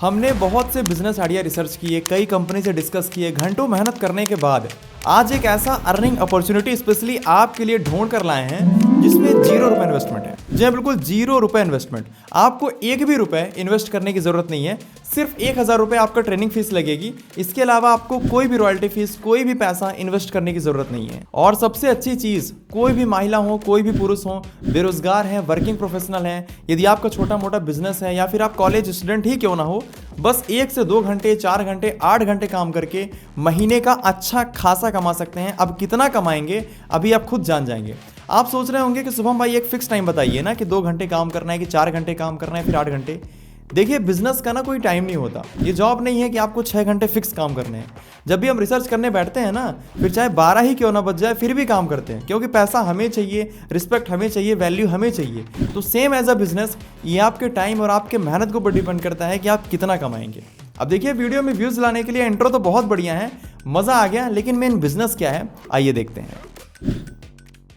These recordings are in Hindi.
हमने बहुत से बिजनेस आइडिया रिसर्च किए, कई कंपनी से डिस्कस किए, घंटों मेहनत करने के बाद आज एक ऐसा अर्निंग अपॉर्चुनिटी स्पेशली आपके लिए ढूंढ कर लाए हैं जिसमें 0 रुपए इन्वेस्टमेंट है। जी हाँ, बिल्कुल 0 रुपए इन्वेस्टमेंट। आपको एक भी रुपए इन्वेस्ट करने की जरूरत नहीं है, सिर्फ 1000 रुपए आपका ट्रेनिंग फीस लगेगी। इसके अलावा आपको कोई भी रॉयल्टी फीस, कोई भी पैसा इन्वेस्ट करने की जरूरत नहीं है। और सबसे अच्छी चीज, कोई भी महिला हो, कोई भी पुरुष हो, बेरोजगार है, वर्किंग प्रोफेशनल है, यदि आपका छोटा मोटा बिजनेस है या फिर आप कॉलेज स्टूडेंट ही क्यों ना हो, बस 1 से 2 घंटे, 4 घंटे, 8 घंटे काम करके महीने का अच्छा खासा कमा सकते हैं। अब कितना कमाएंगे अभी आप खुद जान जाएंगे। आप सोच रहे होंगे कि शुभम भाई एक फिक्स टाइम बताइए ना, कि 2 घंटे काम करना है कि 4 घंटे काम करना है फिर 8 घंटे। देखिए, बिजनेस का ना कोई टाइम नहीं होता। ये जॉब नहीं है कि आपको 6 घंटे फिक्स काम करने हैं। जब भी हम रिसर्च करने बैठते हैं ना, फिर चाहे 12 ही क्यों ना बच जाए फिर भी काम करते हैं, क्योंकि पैसा हमें चाहिए, रिस्पेक्ट हमें चाहिए, वैल्यू हमें चाहिए। तो सेम एज अ बिजनेस, ये आपके टाइम और आपके मेहनत के ऊपर डिपेंड करता है कि आप कितना कमाएंगे। अब देखिए, वीडियो में व्यूज लाने के लिए इंट्रो तो बहुत बढ़िया है, मजा आ गया, लेकिन मेन बिजनेस क्या है आइए देखते हैं।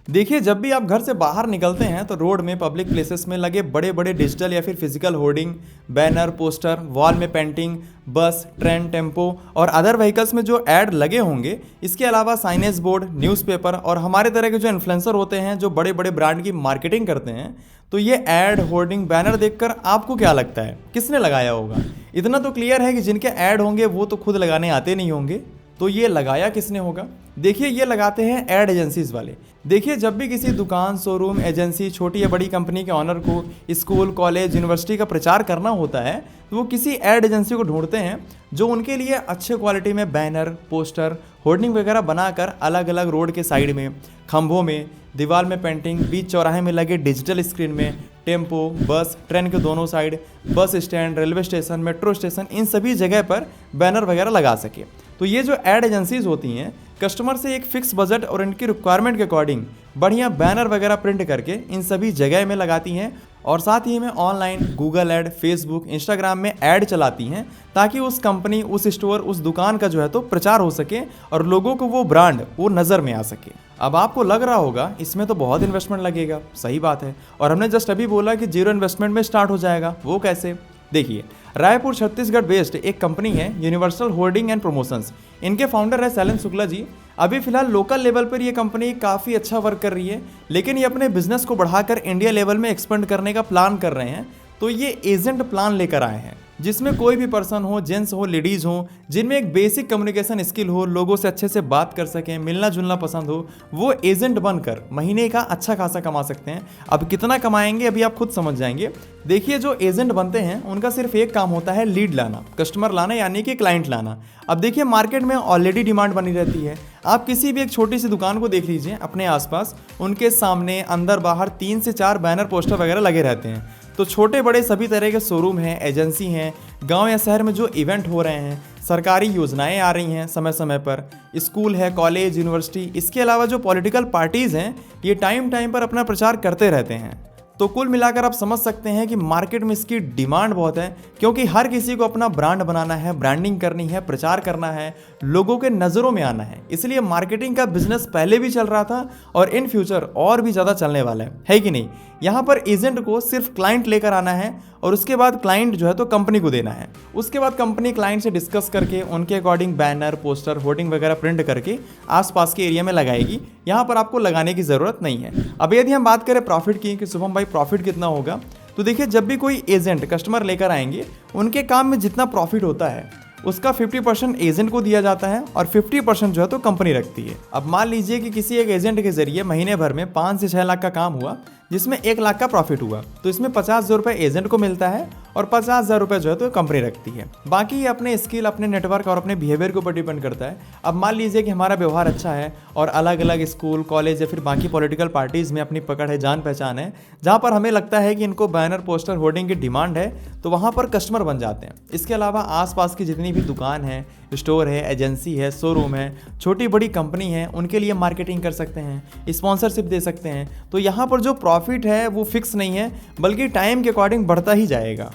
देखिए, जब भी आप घर से बाहर निकलते हैं तो रोड में, पब्लिक प्लेसेस में लगे बड़े बड़े डिजिटल या फिर physical hoarding, banner, poster, wall में पेंटिंग, बस, ट्रेन, टेम्पो और अदर व्हीकल्स में जो ऐड लगे होंगे, इसके अलावा साइनेज बोर्ड, न्यूज़पेपर और हमारे तरह के जो इन्फ्लुएंसर होते हैं जो बड़े बड़े ब्रांड की मार्केटिंग करते हैं, तो ये ऐड, होर्डिंग, बैनर देखकर आपको क्या लगता है किसने लगाया होगा? इतना तो क्लियर है कि जिनके ऐड होंगे वो तो खुद लगाने आते नहीं होंगे, तो ये लगाया किसने होगा? देखिए, ये लगाते हैं ऐड एजेंसीज वाले। देखिए, जब भी किसी दुकान, शोरूम, एजेंसी, छोटी या बड़ी कंपनी के ऑनर को स्कूल, कॉलेज, यूनिवर्सिटी का प्रचार करना होता है, तो वो किसी ऐड एजेंसी को ढूंढते हैं जो उनके लिए अच्छे क्वालिटी में बैनर, पोस्टर, होर्डिंग वगैरह बनाकर अलग अलग रोड के साइड में, खंभों में, दीवार में पेंटिंग, बीच चौराहे में लगे डिजिटल स्क्रीन में, टेम्पो, बस, ट्रेन के दोनों side, bus stand, railway station, metro station, इन सभी जगह पर बैनर वगैरह लगा सके। तो ये जो ऐड एजेंसीज होती हैं, कस्टमर से एक फिक्स बजट और इनकी रिक्वायरमेंट के अकॉर्डिंग बढ़िया बैनर वगैरह प्रिंट करके इन सभी जगह में लगाती हैं और साथ ही में online Google add, Facebook, Instagram में ऐड चलाती हैं, ताकि उस कंपनी, उस स्टोर, उस दुकान का जो है तो प्रचार हो सके और लोगों को वो ब्रांड वो नज़र में आ सके। अब आपको लग रहा होगा इसमें तो बहुत इन्वेस्टमेंट लगेगा, सही बात है, और हमने जस्ट अभी बोला कि 0 इन्वेस्टमेंट में स्टार्ट हो जाएगा, वो कैसे? देखिए, रायपुर छत्तीसगढ़ बेस्ड एक कंपनी है यूनिवर्सल होर्डिंग एंड प्रमोशंस। इनके फाउंडर है शैलेंद्र शुक्ला जी। अभी फिलहाल लोकल लेवल पर ये कंपनी काफ़ी अच्छा वर्क कर रही है, लेकिन ये अपने बिजनेस को बढ़ाकर इंडिया लेवल में एक्सपेंड करने का प्लान कर रहे हैं। तो ये एजेंट प्लान लेकर आए हैं, जिसमें कोई भी पर्सन हो, जेंट्स हो, लेडीज हो, जिनमें एक बेसिक कम्युनिकेशन स्किल हो, लोगों से अच्छे से बात कर सकें, मिलना जुलना पसंद हो, वो एजेंट बनकर महीने का अच्छा खासा कमा सकते हैं। अब कितना कमाएंगे अभी आप खुद समझ जाएंगे। देखिए, जो एजेंट बनते हैं उनका सिर्फ एक काम होता है, लीड लाना, कस्टमर लाना, यानी कि क्लाइंट लाना। अब देखिए, मार्केट में ऑलरेडी डिमांड बनी रहती है। आप किसी भी एक छोटी सी दुकान को देख लीजिए अपने आसपास, उनके सामने अंदर बाहर 3 से 4 बैनर, पोस्टर वगैरह लगे रहते हैं। तो छोटे बड़े सभी तरह के शोरूम हैं, एजेंसी हैं, गांव या शहर में जो इवेंट हो रहे हैं, सरकारी योजनाएं आ रही हैं समय समय पर, स्कूल है, कॉलेज, यूनिवर्सिटी, इसके अलावा जो पॉलिटिकल पार्टीज़ हैं, ये टाइम टाइम पर अपना प्रचार करते रहते हैं। तो कुल मिलाकर आप समझ सकते हैं कि मार्केट में इसकी डिमांड बहुत है, क्योंकि हर किसी को अपना ब्रांड बनाना है, ब्रांडिंग करनी है, प्रचार करना है, लोगों के नज़रों में आना है। इसलिए मार्केटिंग का बिजनेस पहले भी चल रहा था और इन फ्यूचर और भी ज़्यादा चलने वाला है कि नहीं? यहाँ पर एजेंट को सिर्फ क्लाइंट लेकर आना है और उसके बाद क्लाइंट जो है तो कंपनी को देना है। उसके बाद कंपनी क्लाइंट से डिस्कस करके उनके अकॉर्डिंग बैनर, पोस्टर, होर्डिंग वगैरह प्रिंट करके आसपास के एरिया में लगाएगी। यहाँ पर आपको लगाने की ज़रूरत नहीं है। अब यदि हम बात करें प्रॉफिट की कि शुभम भाई प्रॉफिट कितना होगा, तो देखिए, जब भी कोई एजेंट कस्टमर लेकर आएंगे, उनके काम में जितना प्रॉफिट होता है उसका 50% एजेंट को दिया जाता है और 50% जो है तो कंपनी रखती है। अब मान लीजिए कि किसी एक एजेंट के जरिए महीने भर में 5 से 6 लाख का काम हुआ, जिसमें 1 लाख का प्रॉफिट हुआ, तो इसमें 50,000 रुपये एजेंट को मिलता है और 50,000 रुपये जो है तो कंपनी रखती है। बाकी ये अपने स्किल, अपने नेटवर्क और अपने बिहेवियर के ऊपर डिपेंड करता है। अब मान लीजिए कि हमारा व्यवहार अच्छा है और अलग अलग स्कूल, कॉलेज या फिर बाकी पॉलिटिकल पार्टीज़ में अपनी पकड़ है, जान पहचान है, जहाँ पर हमें लगता है कि इनको बैनर, पोस्टर, होर्डिंग की डिमांड है, तो वहाँ पर कस्टमर बन जाते हैं। इसके अलावा आसपास की जितनी भी दुकान है, स्टोर है, एजेंसी है, शोरूम है, छोटी बड़ी कंपनी है, उनके लिए मार्केटिंग कर सकते हैं, स्पॉन्सरशिप दे सकते हैं। तो यहाँ पर जो प्रॉफिट है वो फिक्स नहीं है, बल्कि टाइम के अकॉर्डिंग बढ़ता ही जाएगा।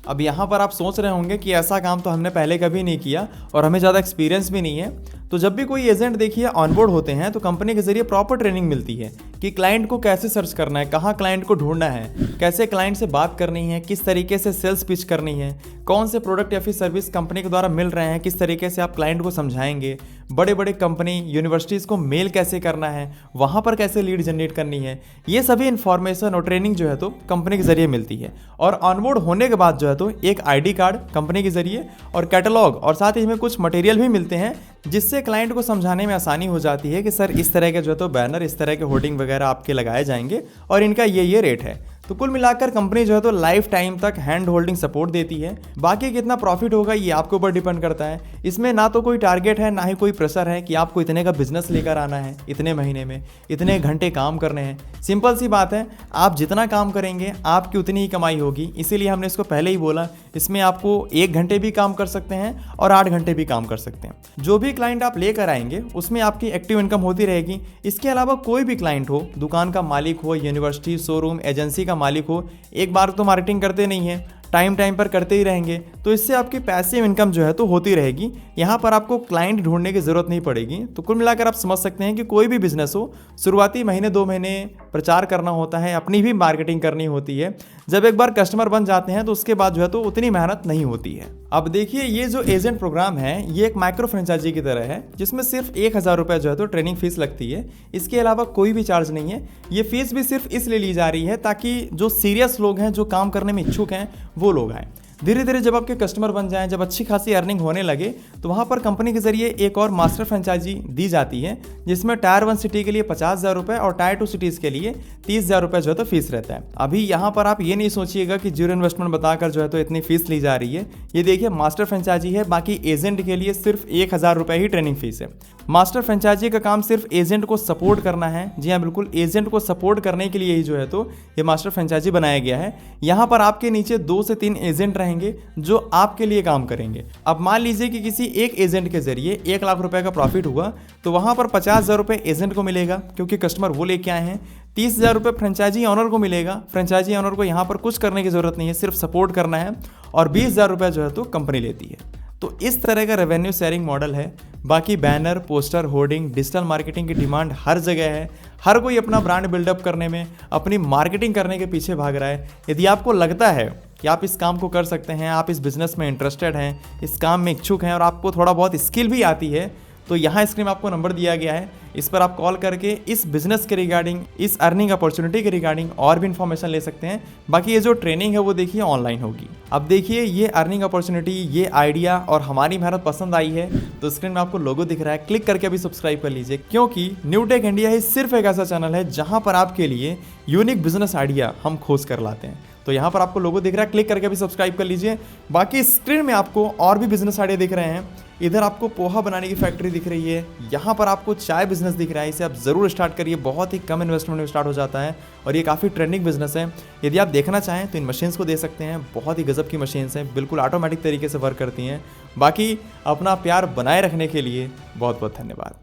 अब यहाँ पर आप सोच रहे होंगे कि ऐसा काम तो हमने पहले कभी नहीं किया और हमें ज़्यादा एक्सपीरियंस भी नहीं है। तो जब भी कोई एजेंट देखिए ऑनबोर्ड होते हैं तो कंपनी के जरिए प्रॉपर ट्रेनिंग मिलती है कि क्लाइंट को कैसे सर्च करना है, कहाँ क्लाइंट को ढूंढना है, कैसे क्लाइंट से बात करनी है, किस तरीके से सेल्स पिच करनी है, कौन से प्रोडक्ट या फिर सर्विस कंपनी के द्वारा मिल रहे हैं, किस तरीके से आप क्लाइंट को समझाएंगे, बड़े बड़े कंपनी यूनिवर्सिटीज़ को मेल कैसे करना है, वहाँ पर कैसे लीड जनरेट करनी है। ये सभी इन्फॉर्मेशन और ट्रेनिंग जो है तो कंपनी के जरिए मिलती है। और ऑनबोर्ड होने के बाद जो है तो एक आईडी कार्ड कंपनी के जरिए और कैटलॉग और साथ ही में कुछ मटेरियल भी मिलते हैं जिससे क्लाइंट को समझाने में आसानी हो जाती है कि सर इस तरह के जो है तो बैनर, इस तरह के होर्डिंग वगैरह आपके लगाए जाएंगे और इनका ये रेट है। तो कुल मिलाकर कंपनी जो है तो लाइफ टाइम तक हैंड होल्डिंग सपोर्ट देती है। बाकी कितना प्रॉफिट होगा ये आपके ऊपर डिपेंड करता है। इसमें ना तो कोई टारगेट है, ना ही कोई प्रेशर है कि आपको इतने का बिजनेस लेकर आना है, इतने महीने में इतने घंटे काम करने हैं। सिंपल सी बात है, आप जितना काम करेंगे आपकी उतनी ही कमाई होगी। इसीलिए हमने इसको पहले ही बोला, इसमें आपको 1 घंटे भी काम कर सकते हैं और 8 घंटे भी काम कर सकते हैं। जो भी क्लाइंट आप लेकर आएंगे उसमें आपकी एक्टिव इनकम होती रहेगी। इसके अलावा कोई भी क्लाइंट हो, दुकान का मालिक हो, यूनिवर्सिटी, शोरूम, एजेंसी का मालिक हो, एक बार तो मार्केटिंग करते नहीं है, टाइम पर करते ही रहेंगे, तो इससे आपकी पैसिव इनकम जो है तो होती रहेगी। यहाँ पर आपको क्लाइंट ढूंढने की ज़रूरत नहीं पड़ेगी। तो कुल मिलाकर आप समझ सकते हैं कि कोई भी बिजनेस हो, शुरुआती महीने 2 महीने प्रचार करना होता है, अपनी भी मार्केटिंग करनी होती है। जब एक बार कस्टमर बन जाते हैं तो उसके बाद जो है तो उतनी मेहनत नहीं होती है। अब देखिए, ये जो एजेंट प्रोग्राम है ये एक माइक्रो फ्रेंचाइजी की तरह है जिसमें सिर्फ 1000 रुपये जो है तो ट्रेनिंग फीस लगती है। इसके अलावा कोई भी चार्ज नहीं है। ये फीस भी सिर्फ इसलिए ली जा रही है ताकि जो सीरियस लोग हैं, जो काम करने में इच्छुक हैं, वो लोग आएँ। धीरे धीरे जब आपके कस्टमर बन जाएं, जब अच्छी खासी अर्निंग होने लगे, तो वहाँ पर कंपनी के जरिए एक और मास्टर फ्रेंचाइजी दी जाती है जिसमें टायर 1 सिटी के लिए 50,000 रुपये और टायर 2 सिटीज़ के लिए 30,000 रुपये जो है तो फीस रहता है। अभी यहाँ पर आप ये नहीं सोचिएगा कि जीरो इन्वेस्टमेंट बताकर जो है तो इतनी फीस ली जा रही है। ये देखिए, मास्टर फ्रेंचाइजी है, बाकी एजेंट के लिए सिर्फ 1000 रुपये ही ट्रेनिंग फीस है। मास्टर फ्रेंचाइजी का काम सिर्फ एजेंट को सपोर्ट करना है। जी हाँ, बिल्कुल, एजेंट को सपोर्ट करने के लिए ही जो है तो ये मास्टर फ्रेंचाइजी बनाया गया है। यहाँ पर आपके नीचे 2 से 3 एजेंट रहेंगे जो आपके लिए काम करेंगे। अब मान लीजिए कि किसी एक एजेंट के जरिए 1 लाख रुपए का प्रॉफिट हुआ, तो वहां पर 50,000 रुपये एजेंट को मिलेगा क्योंकि कस्टमर वो लेके आए हैं। 30,000 रुपये फ्रेंचाइजी ऑनर को मिलेगा। फ्रेंचाइजी ऑनर को यहाँ पर कुछ करने की जरूरत नहीं है, सिर्फ सपोर्ट करना है। और 20,000 रुपये जो है तो कंपनी लेती है। तो इस तरह का रेवेन्यू शेयरिंग मॉडल है। बाकी banner, poster, hoarding, digital marketing की डिमांड हर जगह है। हर कोई अपना ब्रांड बिल्डअप करने में, अपनी मार्केटिंग करने के पीछे भाग रहा है। यदि आपको लगता है कि आप इस काम को कर सकते हैं, आप इस बिज़नेस में इंटरेस्टेड हैं, इस काम में इच्छुक हैं और आपको थोड़ा बहुत स्किल भी आती है, तो यहाँ स्क्रीन में आपको नंबर दिया गया है। इस पर आप कॉल करके इस बिज़नेस के रिगार्डिंग, इस अर्निंग अपॉर्चुनिटी के रिगार्डिंग और भी इन्फॉर्मेशन ले सकते हैं। बाकी ये जो ट्रेनिंग है वो देखिए ऑनलाइन होगी। अब देखिए, ये अर्निंग अपॉर्चुनिटी, ये आइडिया और हमारी मेहनत पसंद आई है तो स्क्रीन में आपको लोगो दिख रहा है, क्लिक करके अभी सब्सक्राइब कर लीजिए, क्योंकि न्यू टेक इंडिया ही सिर्फ एक ऐसा चैनल है जहाँ पर आपके लिए यूनिक बिजनेस आइडिया हम खोज कर लाते हैं। तो यहाँ पर आपको लोगो दिख रहा है, क्लिक करके भी सब्सक्राइब कर लीजिए। बाकी स्क्रीन में आपको और भी बिजनेस आइडिया दिख रहे हैं। इधर आपको पोहा बनाने की फैक्ट्री दिख रही है, यहाँ पर आपको चाय बिजनेस दिख रहा है। इसे आप ज़रूर स्टार्ट करिए, बहुत ही कम इन्वेस्टमेंट में स्टार्ट हो जाता है और ये काफ़ी ट्रेंडिंग बिजनेस है। यदि आप देखना चाहें तो इन मशीन्स को दे सकते हैं, बहुत ही गजब की मशीन्स हैं, बिल्कुल ऑटोमेटिक तरीके से वर्क करती हैं। बाकी अपना प्यार बनाए रखने के लिए बहुत बहुत धन्यवाद।